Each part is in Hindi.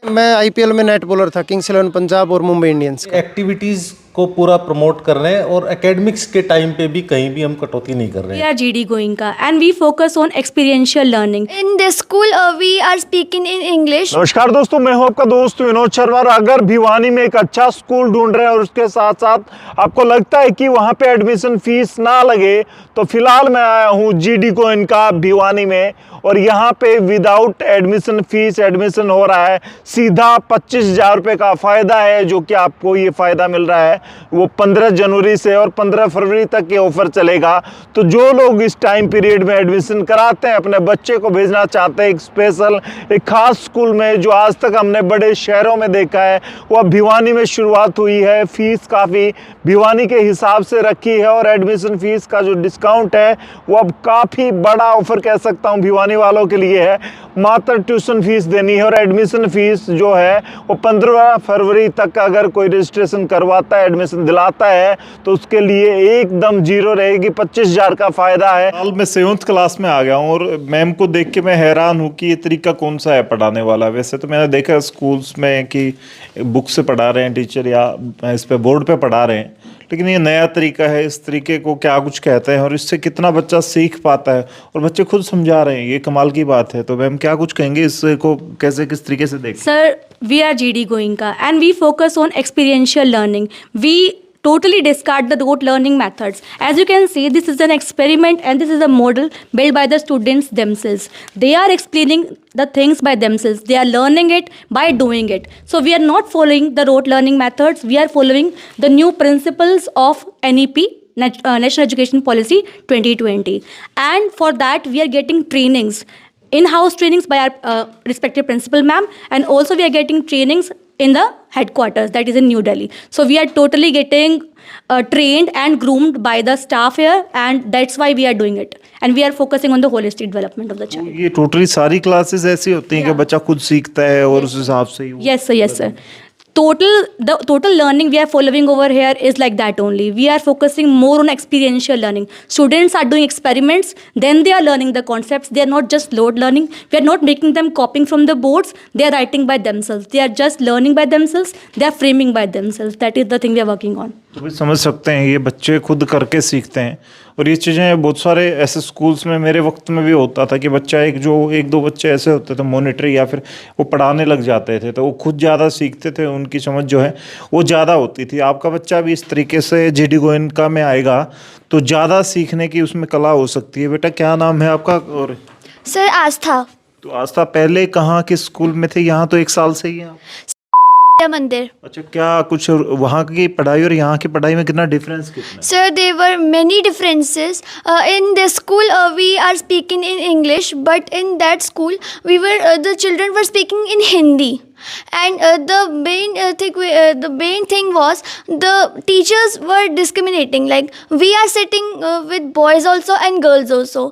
मैं आईपीएल में नेट बॉलर था, किंग्स इलेवन पंजाब और मुंबई इंडियंस का। एक्टिविटीज़ को पूरा प्रमोट कर रहे हैं और एकेडमिक्स के टाइम पे भी कहीं भी हम कटौती नहीं कर रहे We हैं। are GD Goenka and we focus on experiential learning. In this school, we are speaking in English. नमस्कार दोस्तों, मैं हूं आपका दोस्त विनोद शर्मा। अगर भिवानी में एक अच्छा स्कूल ढूंढ रहे हैं और उसके साथ साथ आपको लगता है कि वहां पे एडमिशन फीस ना लगे, तो फिलहाल मैं आया हूं जीडी गोएनका भिवानी में, और यहाँ पे विदाउट एडमिशन फीस एडमिशन हो रहा है। सीधा 25,000 रुपये का फ़ायदा है, जो कि आपको ये फ़ायदा मिल रहा है वो 15 जनवरी से और 15 फरवरी तक ये ऑफ़र चलेगा। तो जो लोग इस टाइम पीरियड में एडमिशन कराते हैं, अपने बच्चे को भेजना चाहते हैं एक स्पेशल एक ख़ास स्कूल में, जो आज तक हमने बड़े शहरों में देखा है, वो अब भिवानी में शुरुआत हुई है। फ़ीस काफ़ी भिवानी के हिसाब से रखी है और एडमिशन फ़ीस का जो डिस्काउंट है वो अब काफ़ी बड़ा ऑफ़र कह सकता हूँ भिवानी वालों के लिए है। मात्र ट्यूशन फीस देनी है और एडमिशन फीस जो है वो 15 फरवरी तक अगर कोई रजिस्ट्रेशन करवाता है, एडमिशन दिलाता है, तो उसके लिए एकदम जीरो रहेगी। 25,000 का फ़ायदा है। हाल मैं 7th क्लास में आ गया हूँ और मैम को देख के मैं हैरान हूँ कि ये तरीका कौन सा है पढ़ाने वाला। वैसे तो मैंने देखा स्कूल्स में कि बुक से पढ़ा रहे हैं टीचर या इस पे बोर्ड पे पढ़ा रहे हैं, लेकिन ये नया तरीका है। इस तरीके को क्या कुछ कहते हैं और इससे कितना बच्चा सीख पाता है, और बच्चे खुद समझा रहे हैं, ये कमाल की बात है। तो मैम क्या कुछ कहेंगे इसको कैसे किस तरीके से देखें? Sir, we are GD Goenka and we focus on experiential learning. We totally discard the rote learning methods. As you can see, this is an experiment and this is a model built by the students themselves. They are explaining the things by themselves. They are learning it by doing it. So we are not following the rote learning methods. We are following the new principles of NEP, National Education Policy 2020. And for that, we are getting trainings, in-house trainings by our respective principal ma'am, and also we are getting trainings in the headquarters, that is in New Delhi. So we are totally getting trained and groomed by the staff here, and that's why we are doing it. And we are focusing on the holistic development of the child. ये टोटली सारी क्लासेस ऐसी होती हैं कि बच्चा खुद सीखता है और उस हिसाब से ही Yes sir, yes sir. The total learning we are following over here is like that only. We are focusing more on experiential learning. Students are doing experiments, then they are learning the concepts. They are not just load learning. We are not making them copying from the boards. They are writing by themselves. They are just learning by themselves. They are framing by themselves. That is the thing we are working on. तो भी समझ सकते हैं, ये बच्चे खुद करके सीखते हैं। और ये चीज़ें बहुत सारे ऐसे स्कूल्स में मेरे वक्त में भी होता था कि बच्चा एक दो बच्चे ऐसे होते थे मॉनिटरी या फिर वो पढ़ाने लग जाते थे, तो वो खुद ज़्यादा सीखते थे, उनकी समझ जो है वो ज़्यादा होती थी। आपका बच्चा भी इस तरीके से जीडी गोएनका में आएगा तो ज़्यादा सीखने की उसमें कला हो सकती है। बेटा क्या नाम है आपका? और Sir, आस्था तो आस्था पहले कहाँ किस स्कूल में थे? यहाँ तो 1 साल से ही हैं आप। मंदिर। अच्छा, क्या कुछ वहाँ की पढ़ाई और यहाँ की पढ़ाई में कितना डिफरेंस कितना? Sir, there were many differences. In this school, we are speaking in English, but in that school, the children were speaking in Hindi. And the main thing was the teachers were discriminating. Like we are sitting with boys also and girls also.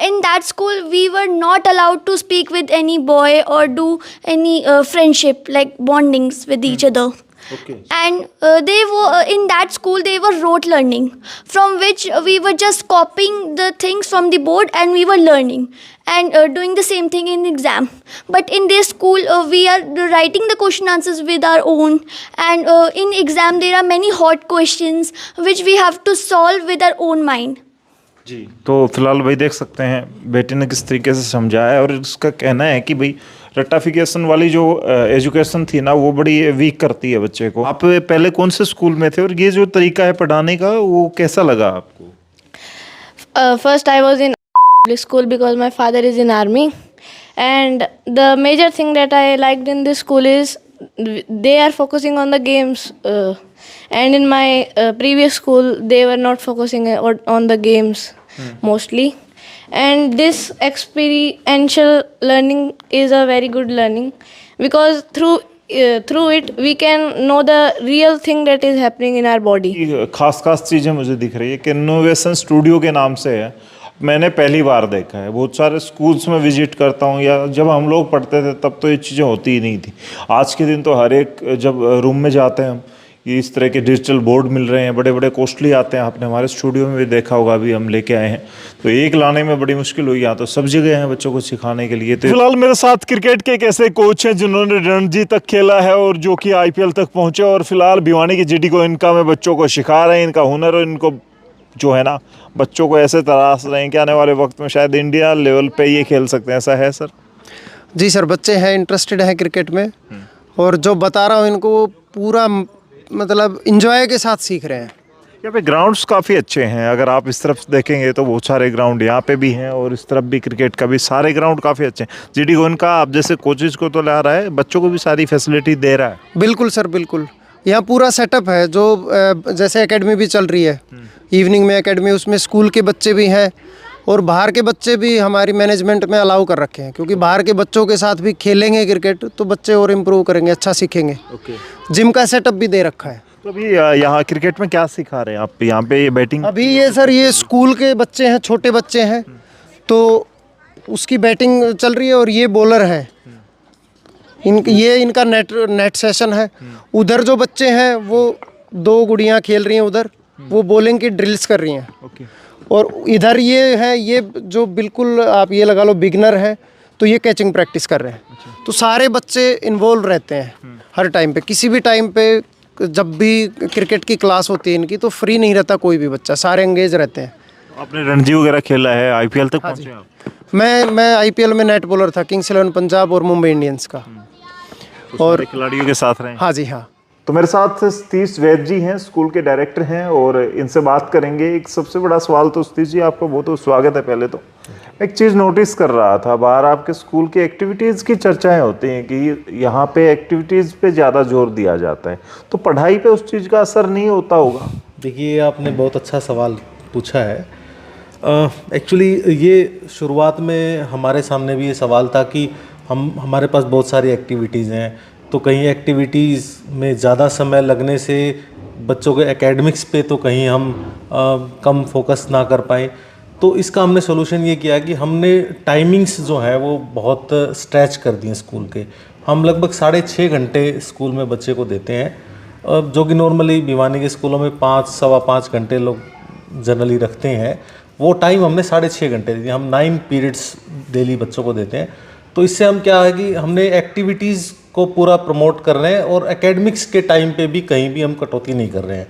In that school, we were not allowed to speak with any boy or do any friendship like bondings with each other. Okay. And they were in that school they were rote learning, from which we were just copying the things from the board and we were learning and doing the same thing in exam. But in this school we are writing the question answers with our own, and in exam there are many hot questions which we have to solve with our own mind. जी, तो फिलहाल भाई देख सकते हैं बेटे ने किस तरीके से समझाया है, और उसका कहना है कि भाई रट्टाफिकेशन वाली जो एजुकेशन थी ना वो बड़ी वीक करती है बच्चे को। आप पहले कौन से स्कूल में थे और ये जो तरीका है पढ़ाने का वो कैसा लगा आपको? First I was in school because my father is in army, and the major thing that I liked in this school is they are focusing on the games, and in my previous school they were not focusing on the games mostly. And this experiential learning is a very good learning, because through it we can know the real thing that is happening in our body. खास चीज़ें मुझे दिख रही है कि इनोवेशन स्टूडियो के नाम से है। मैंने पहली बार देखा है, बहुत सारे स्कूल्स में विजिट करता हूँ, या जब हम लोग पढ़ते थे तब तो ये चीज़ें होती ही नहीं थी। आज के दिन तो हर एक जब रूम में जाते हैं हम, ये इस तरह के डिजिटल बोर्ड मिल रहे हैं, बड़े बड़े कॉस्टली आते हैं। आपने हमारे स्टूडियो में भी देखा होगा, अभी हम लेके आए हैं, तो एक लाने में बड़ी मुश्किल हुई। यहाँ तो सब जगह हैं बच्चों को सिखाने के लिए। तो फिलहाल मेरे साथ क्रिकेट के एक ऐसे कोच हैं जिन्होंने रणजी तक खेला है और जो कि IPL तक पहुंचे, और फिलहाल भिवानी की GD गोयनका में बच्चों को सिखा रहे हैं इनका हुनर, और इनको जो है ना बच्चों को ऐसे तराश रहे हैं कि आने वाले वक्त में शायद इंडिया लेवल पे ये खेल सकते हैं। ऐसा है सर? जी सर, बच्चे हैं, इंटरेस्टेड हैं क्रिकेट में, और जो बता रहा हूँ इनको वो पूरा मतलब इंजॉय के साथ सीख रहे हैं। यहाँ पे ग्राउंड्स काफ़ी अच्छे हैं, अगर आप इस तरफ देखेंगे तो बहुत सारे ग्राउंड यहाँ पे भी हैं, और इस तरफ भी क्रिकेट का भी सारे ग्राउंड काफ़ी अच्छे हैं। GD गोयनका आप जैसे कोचेज को तो ला रहा है, बच्चों को भी सारी फैसिलिटी दे रहा है। बिल्कुल सर, बिल्कुल। यहाँ पूरा सेटअप है, जो जैसे एकेडमी भी चल रही है, इवनिंग में एकेडमी, उसमें स्कूल के बच्चे भी हैं और बाहर के बच्चे भी हमारी मैनेजमेंट में अलाउ कर रखे हैं, क्योंकि बाहर के बच्चों के साथ भी खेलेंगे क्रिकेट तो बच्चे और इम्प्रूव करेंगे, अच्छा सीखेंगे। जिम का सेटअप भी दे रखा है। तो अभी यहाँ क्रिकेट में क्या सिखा रहे हैं आप यहाँ पे? ये बैटिंग अभी ये सर, ये स्कूल के बच्चे हैं, छोटे बच्चे हैं, तो उसकी बैटिंग चल रही है, और ये बॉलर है। ये इनका नेट सेशन है। उधर जो बच्चे हैं वो 2 गुड़ियाँ खेल रही हैं उधर, वो बॉलिंग की ड्रिल्स कर रही हैं। और इधर ये है, ये जो बिल्कुल आप ये लगा लो बिगनर है, तो ये कैचिंग प्रैक्टिस कर रहे हैं। तो सारे बच्चे इन्वॉल्व रहते हैं हर टाइम पे, किसी भी टाइम पे जब भी क्रिकेट की क्लास होती है इनकी, तो फ्री नहीं रहता कोई भी बच्चा, सारे एंगेज रहते हैं। आपने रणजी वगैरह खेला है, IPL तक पहुंचे आप? मैं IPL में नेट बॉलर था, किंग्स 11 पंजाब और मुंबई इंडियंस का। और खिलाड़ियों के साथ रहे? हाँ जी हाँ। तो मेरे साथ सतीश वैद जी हैं, स्कूल के डायरेक्टर हैं, और इनसे बात करेंगे। एक सबसे बड़ा सवाल, तो सतीश जी आपका बहुत बहुत स्वागत है। पहले तो एक चीज़ नोटिस कर रहा था, बाहर आपके स्कूल के एक्टिविटीज़ की चर्चाएं होती हैं कि यहाँ पे एक्टिविटीज़ पे ज़्यादा जोर दिया जाता है, तो पढ़ाई पे उस चीज़ का असर नहीं होता होगा? देखिए, आपने बहुत अच्छा सवाल पूछा है। एक्चुअली ये शुरुआत में हमारे सामने भी ये सवाल था कि हमारे पास बहुत सारी एक्टिविटीज़ हैं, तो कहीं एक्टिविटीज़ में ज़्यादा समय लगने से बच्चों के एकेडमिक्स पे तो कहीं हम कम फोकस ना कर पाएँ। तो इसका हमने सोल्यूशन ये किया कि हमने टाइमिंग्स जो है वो बहुत स्ट्रेच कर दिए स्कूल के। हम लगभग 6.5 घंटे स्कूल में बच्चे को देते हैं, जो कि नॉर्मली भिवानी के स्कूलों में 5 सवा 5 घंटे लोग जनरली रखते हैं। वो टाइम हमने 6.5 घंटे दे दिए। हम 9 पीरियड्स डेली बच्चों को देते हैं। तो इससे हम क्या है कि हमने एक्टिविटीज़ को पूरा प्रमोट कर रहे हैं, और एकेडमिक्स के टाइम पे भी कहीं भी हम कटौती नहीं कर रहे हैं।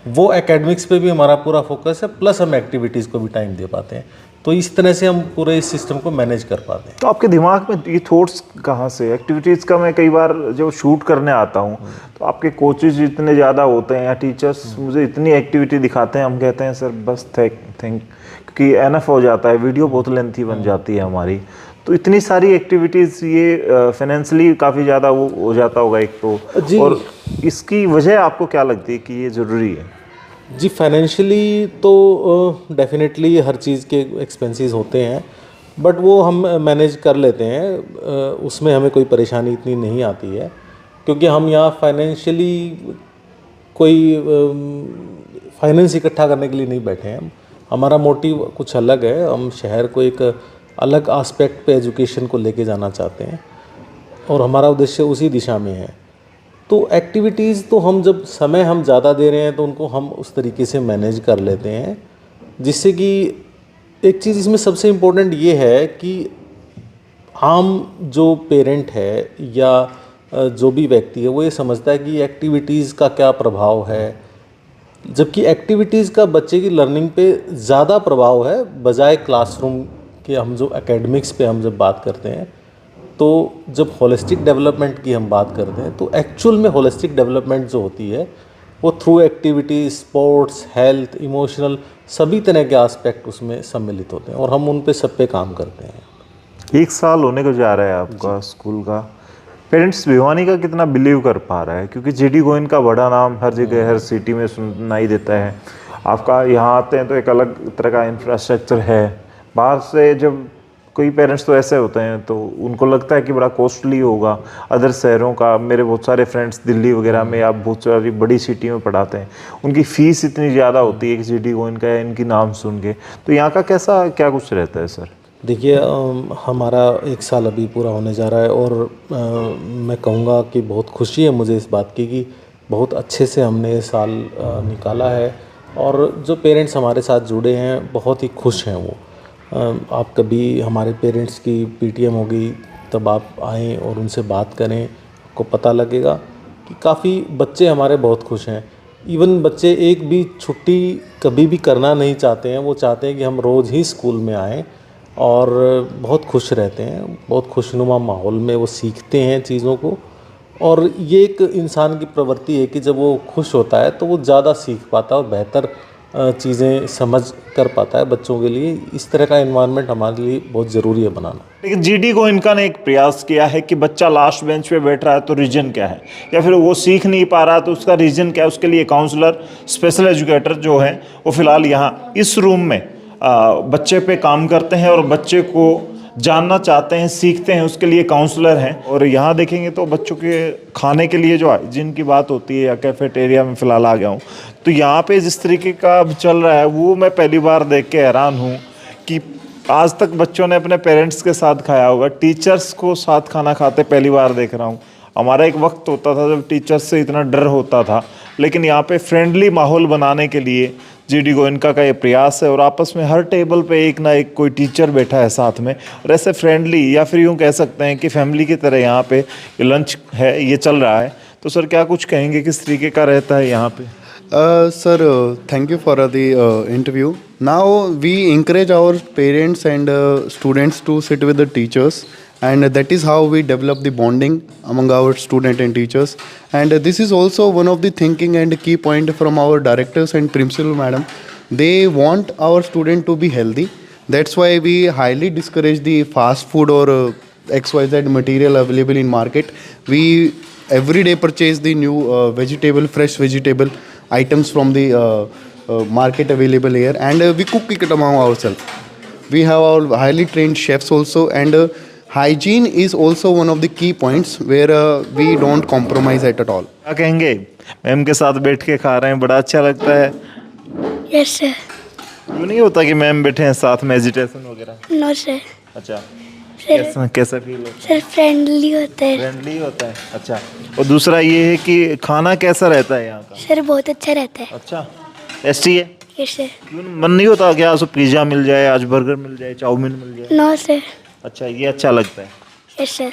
वो एकेडमिक्स पे भी हमारा पूरा फोकस है, प्लस हम एक्टिविटीज़ को भी टाइम दे पाते हैं। तो इस तरह से हम पूरे इस सिस्टम को मैनेज कर पाते हैं। तो आपके दिमाग में ये थॉट्स कहाँ से? एक्टिविटीज़ का मैं कई बार जब शूट करने आता हूँ तो आपके कोचेज इतने ज़्यादा होते हैं या टीचर्स मुझे इतनी एक्टिविटी दिखाते हैं, हम कहते हैं सर बस थैंक, क्योंकि एनफ हो जाता है, वीडियो बहुत लेंथी बन जाती है हमारी। तो इतनी सारी एक्टिविटीज़, ये फाइनेंशियली काफ़ी ज़्यादा वो हो जाता होगा एक तो, और इसकी वजह आपको क्या लगती है कि ये ज़रूरी है? जी, फाइनेंशियली तो डेफिनेटली हर चीज़ के एक्सपेंसेस होते हैं, बट वो हम मैनेज कर लेते हैं, उसमें हमें कोई परेशानी इतनी नहीं आती है, क्योंकि हम यहाँ फाइनेंशियली कोई फाइनेंस इकट्ठा करने के लिए नहीं बैठे हैं। हमारा मोटिव कुछ अलग है। हम शहर को एक अलग एस्पेक्ट पे एजुकेशन को लेके जाना चाहते हैं, और हमारा उद्देश्य उसी दिशा में है। तो एक्टिविटीज़ तो हम जब समय हम ज़्यादा दे रहे हैं तो उनको हम उस तरीके से मैनेज कर लेते हैं, जिससे कि एक चीज़ इसमें सबसे इम्पोर्टेंट ये है कि आम जो पेरेंट है या जो भी व्यक्ति है वो ये समझता है कि एक्टिविटीज़ का क्या प्रभाव है, जबकि एक्टिविटीज़ का बच्चे की लर्निंग पे ज़्यादा प्रभाव है बजाय क्लासरूम के। हम जो एकेडमिक्स पे हम जब बात करते हैं, तो जब होलिस्टिक डेवलपमेंट की हम बात करते हैं, तो एक्चुअल में होलिस्टिक डेवलपमेंट जो होती है वो through activity, sports, health, emotional, सभी तरह के एस्पेक्ट उसमें सम्मिलित होते हैं, और हम उन पे सब पे काम करते हैं। 1 साल होने को जा रहा है आपका स्कूल का। पेरेंट्स भिवानी का कितना बिलीव कर पा रहा है? क्योंकि GD गोयनका बड़ा नाम हर जगह, हर सिटी में सुनाई देता है। आपका यहाँ आते हैं तो एक अलग तरह का इंफ्रास्ट्रक्चर है। बाहर से जब कोई पेरेंट्स तो ऐसे होते हैं तो उनको लगता है कि बड़ा कॉस्टली होगा। अदर शहरों का, मेरे बहुत सारे फ्रेंड्स दिल्ली वगैरह में या बहुत सारी बड़ी सिटी में पढ़ाते हैं, उनकी फ़ीस इतनी ज़्यादा होती है कि GD गोयनका या इनकी नाम सुन के। तो यहाँ का कैसा क्या कुछ रहता है सर? देखिए, हमारा 1 साल अभी पूरा होने जा रहा है, और मैं कहूँगा कि बहुत खुशी है मुझे इस बात की कि बहुत अच्छे से हमने ये साल निकाला है और जो पेरेंट्स हमारे साथ जुड़े हैं बहुत ही खुश हैं वो। आप कभी हमारे पेरेंट्स की पीटीएम होगी तब आप आएँ और उनसे बात करें, आपको पता लगेगा कि काफ़ी बच्चे हमारे बहुत खुश हैं। इवन बच्चे एक भी छुट्टी कभी भी करना नहीं चाहते हैं, वो चाहते हैं कि हम रोज़ ही स्कूल में आएँ और बहुत खुश रहते हैं, बहुत खुशनुमा माहौल में वो सीखते हैं चीज़ों को। और ये एक इंसान की प्रवृत्ति है कि जब वो खुश होता है तो वो ज़्यादा सीख पाता है और बेहतर चीज़ें समझ कर पाता है बच्चों के लिए। इस तरह का एनवायरनमेंट हमारे लिए बहुत ज़रूरी है बनाना। लेकिन जीडी गोयनका ने एक प्रयास किया है कि बच्चा लास्ट बेंच पे बैठ रहा है तो रीजन क्या है, या फिर वो सीख नहीं पा रहा तो उसका रीजन क्या है। उसके लिए काउंसलर, स्पेशल एजुकेटर जो है वो फिलहाल यहाँ इस रूम में बच्चे पे काम करते हैं और बच्चे को जानना चाहते हैं, सीखते हैं, उसके लिए काउंसलर हैं। और यहाँ देखेंगे तो बच्चों के खाने के लिए जो हाइजीन की बात होती है, या कैफेटेरिया में फ़िलहाल आ गया हूँ तो यहाँ पे जिस तरीके का अब चल रहा है वो मैं पहली बार देख के हैरान हूँ कि आज तक बच्चों ने अपने पेरेंट्स के साथ खाया होगा, टीचर्स को साथ खाना खाते पहली बार देख रहा हूँ। हमारा एक वक्त होता था जब टीचर्स से इतना डर होता था, लेकिन यहाँ पे फ्रेंडली माहौल बनाने के लिए जीडी गोयनका का ये प्रयास है। और आपस में हर टेबल पे एक ना एक कोई टीचर बैठा है साथ में, और ऐसे फ्रेंडली या फिर यूँ कह सकते हैं कि फैमिली की तरह यहाँ पे ये लंच है, ये चल रहा है। तो सर क्या कुछ कहेंगे, किस तरीके का रहता है यहाँ पे? Sir, thank you for the interview. Now we encourage our parents and students to sit with the teachers, and that is how we develop the bonding among our student and teachers. And this is also one of the thinking and key point from our directors and principal madam. They want our student to be healthy. That's why we highly discourage the fast food or XYZ material available in market. We every day purchase the new vegetable, fresh vegetable items from the market available here, and we cook it among ourselves. We have our highly trained chefs also, and hygiene is also one of the key points where we don't compromise at all. क्या कहेंगे, मैम के साथ बैठ के खा रहे हैं, बड़ा अच्छा लगता है? Yes sir. क्यों नहीं होता कि मैम बैठे हैं साथ में, एजिटेशन वगैरह? No sir. अच्छा, सर कैसा फील होता है? सर फ्रेंडली होता है। फ्रेंडली होता है, अच्छा। और दूसरा ये है कि खाना कैसा रहता है यहाँ का? सर बहुत अच्छा रहता है। अच्छा, टेस्टी है? Yes sir. क्यों मन नहीं होता कि आज पिज़्ज़ा मिल जाए, आज बर्गर मिल जाए, चाउमीन मिल जाए? No sir. अच्छा, ये अच्छा लगता है। Yes sir.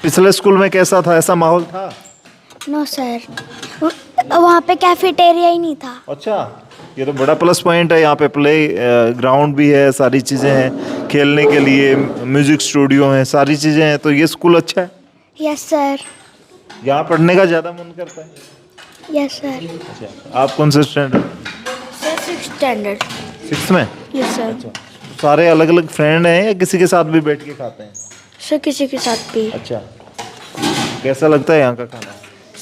पिछले स्कूल में कैसा था, ऐसा माहौल था? नो सर, वहाँ पे कैफेटेरिया ही नहीं था। अच्छा, ये तो बड़ा प्लस पॉइंट है। यहाँ पे प्ले ग्राउंड भी है, सारी चीज़ें हैं खेलने के लिए, म्यूजिक स्टूडियो है, सारी चीज़ें हैं। तो ये स्कूल अच्छा है? Yes sir. यहाँ पढ़ने का ज़्यादा मन करता है? Yes sir. अच्छा, आप कौन से standard? Sir 6th standard. 6th में? Yes sir. अच्छा, सारे अलग अलग फ्रेंड हैं या किसी के साथ भी बैठ के खाते हैं? सर किसी के साथ भी। अच्छा, कैसा लगता है यहाँ का खाना?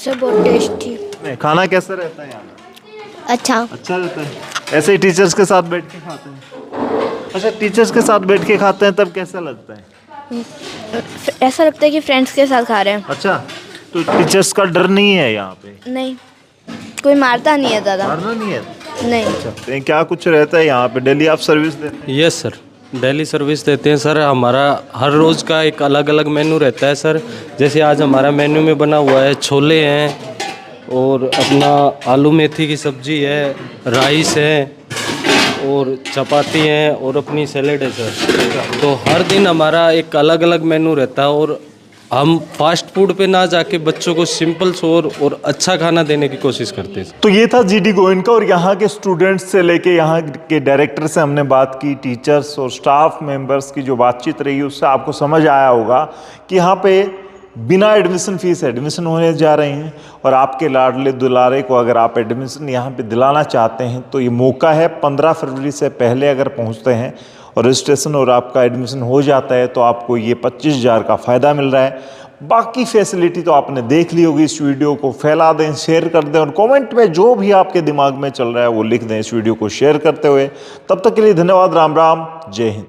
सर बहुत टेस्टी। नहीं, खाना कैसा रहता है यहाँ का? अच्छा। अच्छा रहता है। ऐसे ही टीचर्स के साथ बैठ के खाते हैं? अच्छा, टीचर्स के साथ बैठ के खाते हैं तब कैसा लगता है? ऐसा लगता है कि फ्रेंड्स के साथ खा रहे हैं। अच्छा, तो टीचर्स का डर नहीं है यहाँ पे? नहीं, कोई मारता नहीं है ज़्यादा। मारना नहीं है? नहीं। अच्छा, तो क्या कुछ रहता है यहाँ पे? डेली आप सर्विस देते हैं? यस सर, डेली सर्विस देते हैं सर। हमारा हर रोज़ का एक अलग अलग मेन्यू रहता है सर। जैसे आज हमारा मेन्यू में बना हुआ है छोले हैं, और अपना आलू मेथी की सब्ज़ी है, राइस है, और चपाती हैं, और अपनी सैलेड है सर। तो हर दिन हमारा एक अलग अलग मेन्यू रहता है, और हम फास्ट फूड पे ना जाके बच्चों को सिंपल सोर और अच्छा खाना देने की कोशिश करते हैं। तो ये था जीडी गोयनका, और यहाँ के स्टूडेंट्स से लेके यहाँ के डायरेक्टर से हमने बात की, टीचर्स और स्टाफ मेंबर्स की जो बातचीत रही उससे आपको समझ आया होगा कि यहाँ पे बिना एडमिशन फीस एडमिशन होने जा रहे हैं। और आपके लाडले दुलारे को अगर आप एडमिशन यहाँ पे दिलाना चाहते हैं तो ये मौका है। 15 फरवरी से पहले अगर पहुँचते हैं और रजिस्ट्रेशन और आपका एडमिशन हो जाता है तो आपको ये 25,000 का फ़ायदा मिल रहा है। बाकी फैसिलिटी तो आपने देख ली होगी। इस वीडियो को फैला दें, शेयर कर दें, और कमेंट में जो भी आपके दिमाग में चल रहा है वो लिख दें इस वीडियो को शेयर करते हुए। तब तक के लिए धन्यवाद। राम राम, जय हिंद।